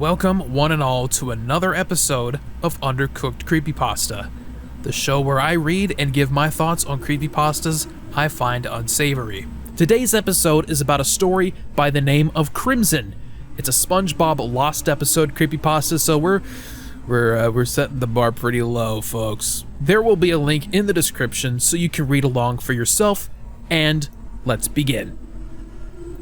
Welcome, one and all, to another episode of Undercooked Creepypasta, the show where I read and give my thoughts on creepypastas I find unsavory. Today's episode is about a story by the name of Crimson. It's a SpongeBob Lost episode creepypasta, so we're setting the bar pretty low, folks. There will be a link in the description so you can read along for yourself, and let's begin.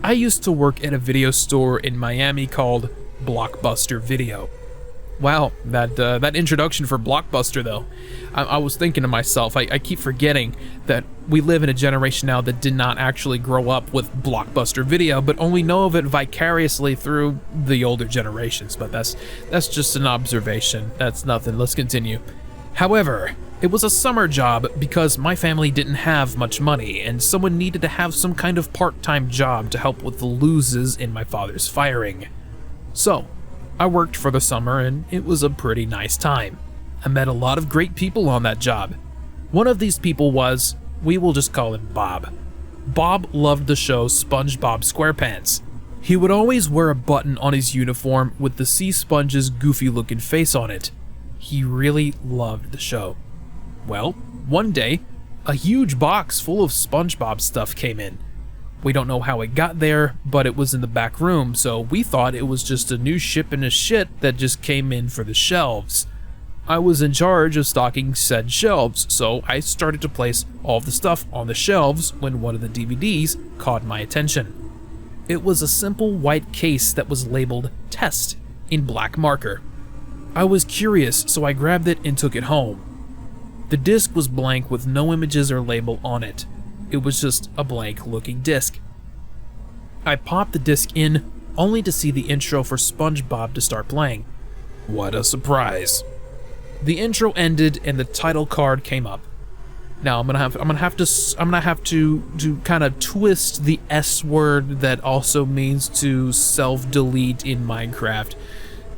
I used to work at a video store in Miami called Blockbuster Video. Wow, that introduction for Blockbuster though. I was thinking to myself, I keep forgetting that we live in a generation now that did not actually grow up with Blockbuster Video, but only know of it vicariously through the older generations. But that's just an observation. That's nothing. Let's continue. However, it was a summer job because my family didn't have much money, and someone needed to have some kind of part-time job to help with the losses in my father's firing. So, I worked for the summer, and it was a pretty nice time. I met a lot of great people on that job. One of these people was, we will just call him Bob. Bob loved the show SpongeBob SquarePants. He would always wear a button on his uniform with the Sea Sponge's goofy-looking face on it. He really loved the show. Well, one day, a huge box full of SpongeBob stuff came in. We don't know how it got there, but it was in the back room, so we thought it was just a new shipment of shit that just came in for the shelves. I was in charge of stocking said shelves, so I started to place all the stuff on the shelves when one of the DVDs caught my attention. It was a simple white case that was labeled Test in black marker. I was curious, so I grabbed it and took it home. The disc was blank with no images or label on it. It was just a blank looking disc. I popped the disc in, only to see the intro for SpongeBob to start playing. What a surprise. The intro ended and the title card came up. Now I'm gonna have to kind of twist the S word that also means to self-delete in Minecraft.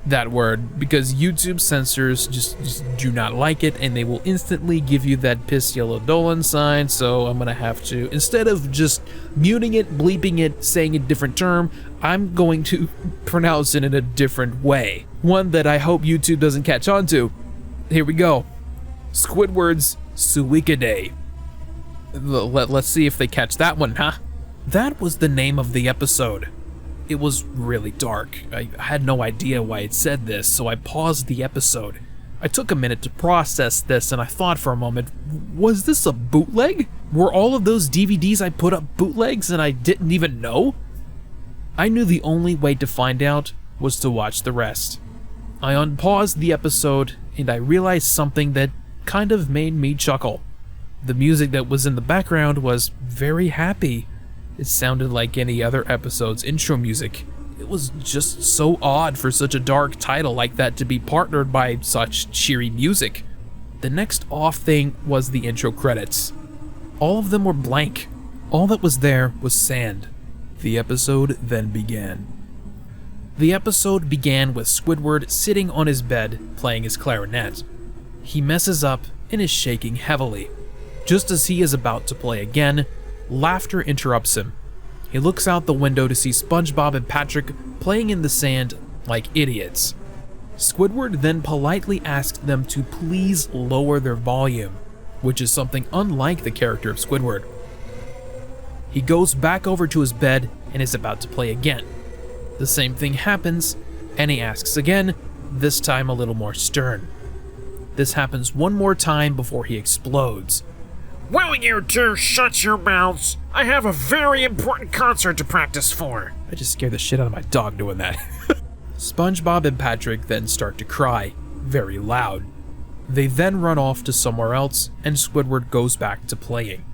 That word, because YouTube censors just do not like it, and they will instantly give you that piss yellow Dolan sign. So I'm gonna have to, instead of just muting it, bleeping it, saying a different term, I'm going to pronounce it in a different way, one that I hope YouTube doesn't catch on to. Here we go. Squidward's Suicide. Let's see if they catch that one, huh? That was the name of the episode. It was really dark. I had no idea why it said this, so I paused the episode. I took a minute to process this, and I thought for a moment, was this a bootleg? Were all of those DVDs I put up bootlegs and I didn't even know? I knew the only way to find out was to watch the rest. I unpaused the episode, and I realized something that kind of made me chuckle. The music that was in the background was very happy. It sounded like any other episode's intro music. It was just so odd for such a dark title like that to be partnered by such cheery music. The next off thing was the intro credits. All of them were blank. All that was there was sand. The episode then began. The episode began with Squidward sitting on his bed playing his clarinet. He messes up and is shaking heavily. Just as he is about to play again, laughter interrupts him. He looks out the window to see SpongeBob and Patrick playing in the sand like idiots. Squidward then politely asked them to please lower their volume, which is something unlike the character of Squidward. He goes back over to his bed and is about to play again. The same thing happens, and he asks again, this time a little more stern. This happens one more time before he explodes. Will you two shut your mouths? I have a very important concert to practice for. I just scared the shit out of my dog doing that. SpongeBob and Patrick then start to cry, very loud. They then run off to somewhere else, and Squidward goes back to playing.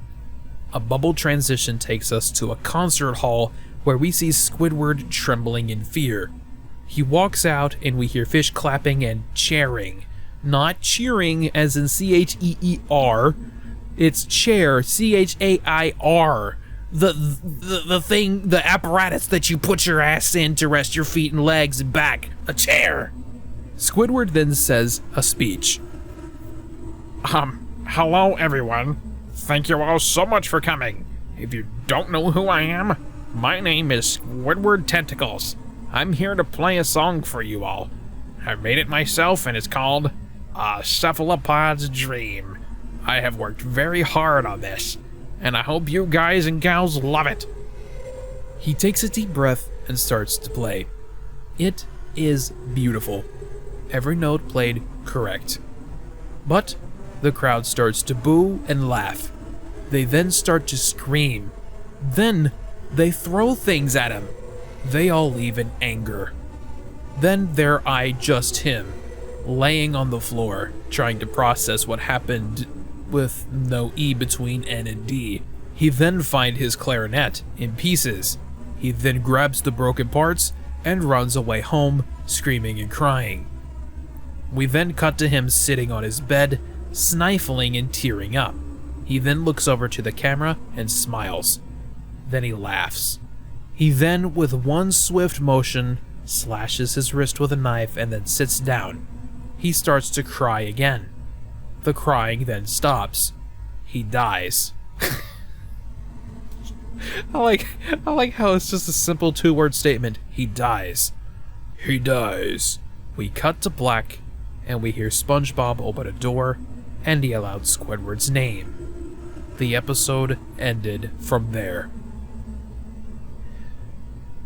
A bubble transition takes us to a concert hall where we see Squidward trembling in fear. He walks out and we hear fish clapping and cheering. Not cheering as in C-H-E-E-R. It's chair, C-H-A-I-R. The thing, the apparatus that you put your ass in to rest your feet and legs and back. A chair. Squidward then says a speech. Hello everyone. Thank you all so much for coming. If you don't know who I am, my name is Squidward Tentacles. I'm here to play a song for you all. I made it myself, and it's called A Cephalopod's Dream. I have worked very hard on this, and I hope you guys and gals love it. He takes a deep breath and starts to play. It is beautiful. Every note played correct. But the crowd starts to boo and laugh. They then start to scream. Then they throw things at him. They all leave in anger. Then there I just him, laying on the floor, trying to process what happened with no E between N and D. He then finds his clarinet in pieces. He then grabs the broken parts and runs away home, screaming and crying. We then cut to him sitting on his bed, sniffling and tearing up. He then looks over to the camera and smiles. Then he laughs. He then, with one swift motion, slashes his wrist with a knife and then sits down. He starts to cry again. The crying then stops. He dies. I like how it's just a simple two-word statement. He dies. He dies. We cut to black, and we hear SpongeBob open a door and yell out Squidward's name. The episode ended from there.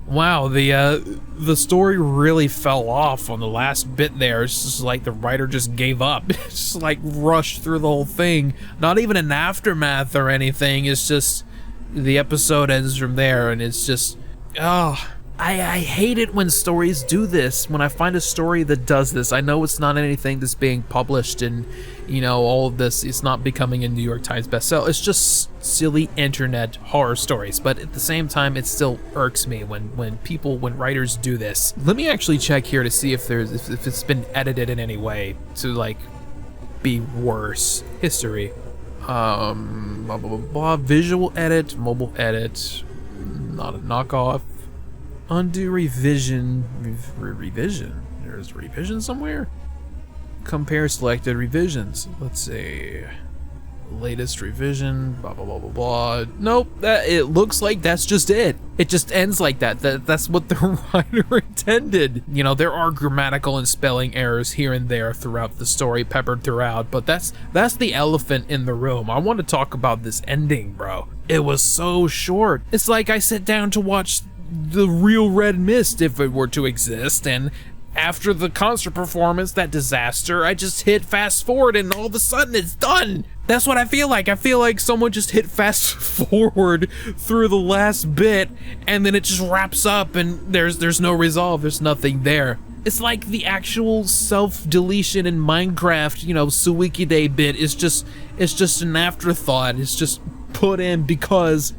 Wow, the story really fell off on the last bit there. It's just like the writer just gave up. It's just like rushed through the whole thing. Not even an aftermath or anything. It's just the episode ends from there, and it's just, oh, I hate it when stories do this. When I find a story that does this, I know it's not anything that's being published and, you know, all of this, it's not becoming a New York Times bestseller. It's just silly internet horror stories. But at the same time, it still irks me when writers do this. Let me actually check here to see if it's been edited in any way to like be worse. History. Blah, blah, blah, blah. Visual edit, mobile edit, not a knockoff. Undo revision. Revision? There's revision somewhere? Compare selected revisions. Let's see. Latest revision, blah, blah, blah, blah, blah. Nope, it looks like that's just it. It just ends like that. That's what the writer intended. You know, there are grammatical and spelling errors here and there throughout the story, peppered throughout, but that's the elephant in the room. I want to talk about this ending, bro. It was so short. It's like I sit down to watch the real Red Mist, if it were to exist, and after the concert performance, that disaster, I just hit fast forward and all of a sudden it's done. That's what I feel like. I feel like someone just hit fast forward through the last bit and then it just wraps up and there's no resolve. There's nothing there. It's like the actual self-deletion in Minecraft, you know, Suikide bit is just, it's just an afterthought. It's just put in because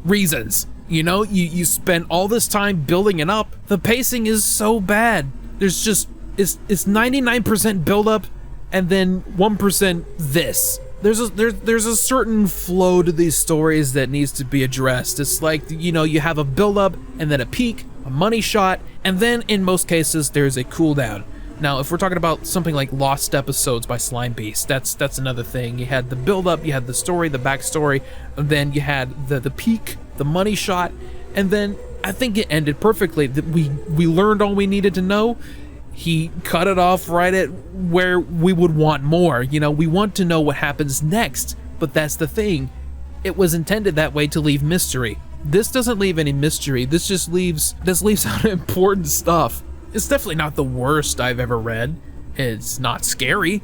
reasons. You know, you spend all this time building it up. The pacing is so bad. There's just, it's 99% build up and then 1% this. There's a certain flow to these stories that needs to be addressed. It's like, you know, you have a build up and then a peak, a money shot, and then in most cases there's a cooldown. Now, if we're talking about something like Lost Episodes by Slime Beast, that's another thing. You had the build up, you had the story, the backstory, and then you had the peak, the money shot, and then I think it ended perfectly. We learned all we needed to know. He cut it off right at where we would want more. You know, we want to know what happens next, but that's the thing. It was intended that way to leave mystery. This doesn't leave any mystery. This leaves out important stuff. It's definitely not the worst I've ever read. It's not scary.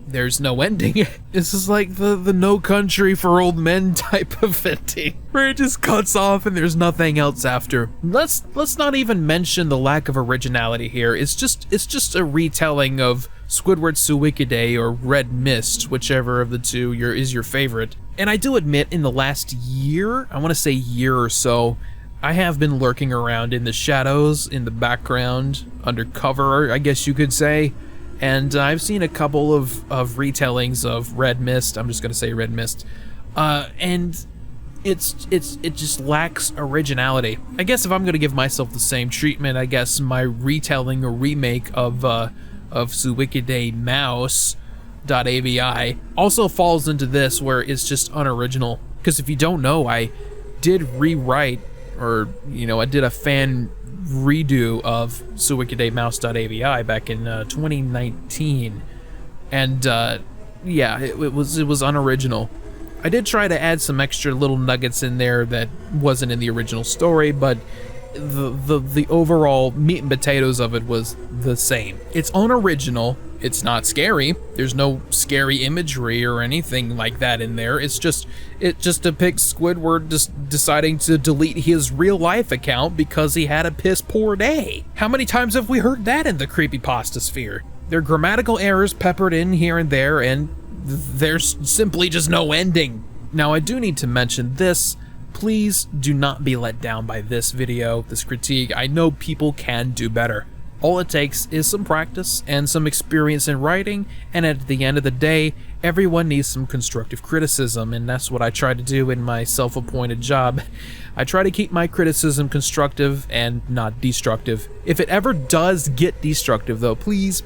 There's no ending. This is like the No Country for Old Men type of ending, where it just cuts off and there's nothing else after. Let's not even mention the lack of originality here. It's just a retelling of Squidward Suikide or Red Mist, whichever of the two is your favorite. And I do admit, in the last year, I want to say year or so, I have been lurking around in the shadows, in the background, undercover, I guess you could say. And I've seen a couple of retellings of Red Mist. I'm just gonna say Red Mist, and it just lacks originality. I guess if I'm gonna give myself the same treatment, I guess my retelling or remake of Suikide Mouse.avi also falls into this, where it's just unoriginal. Because if you don't know, I did rewrite or, you know, I did a fan redo of suicidaymouse.avi back in 2019, and yeah, it was unoriginal. I did try to add some extra little nuggets in there that wasn't in the original story, but the overall meat and potatoes of it was the same. It's unoriginal. It's not scary. There's no scary imagery or anything like that in there. It just depicts Squidward just deciding to delete his real life account because he had a piss poor day. How many times have we heard that in the creepypasta sphere? There are grammatical errors peppered in here and there, and there's simply just no ending. Now, I do need to mention this. Please do not be let down by this video, this critique. I know people can do better. All it takes is some practice and some experience in writing, and at the end of the day, everyone needs some constructive criticism, and that's what I try to do in my self-appointed job. I try to keep my criticism constructive and not destructive. If it ever does get destructive though, please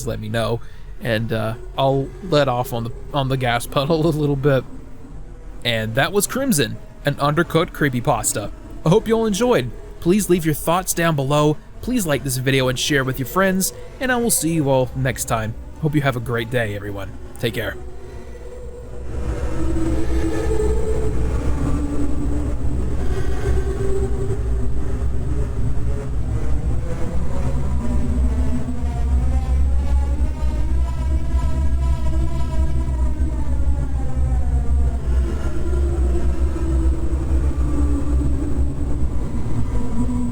let me know, and I'll let off on the gas pedal a little bit. And that was Crimson, an Undercooked creepypasta. I hope you all enjoyed. Please leave your thoughts down below. Please like this video and share with your friends, and I will see you all next time. Hope you have a great day, everyone. Take care.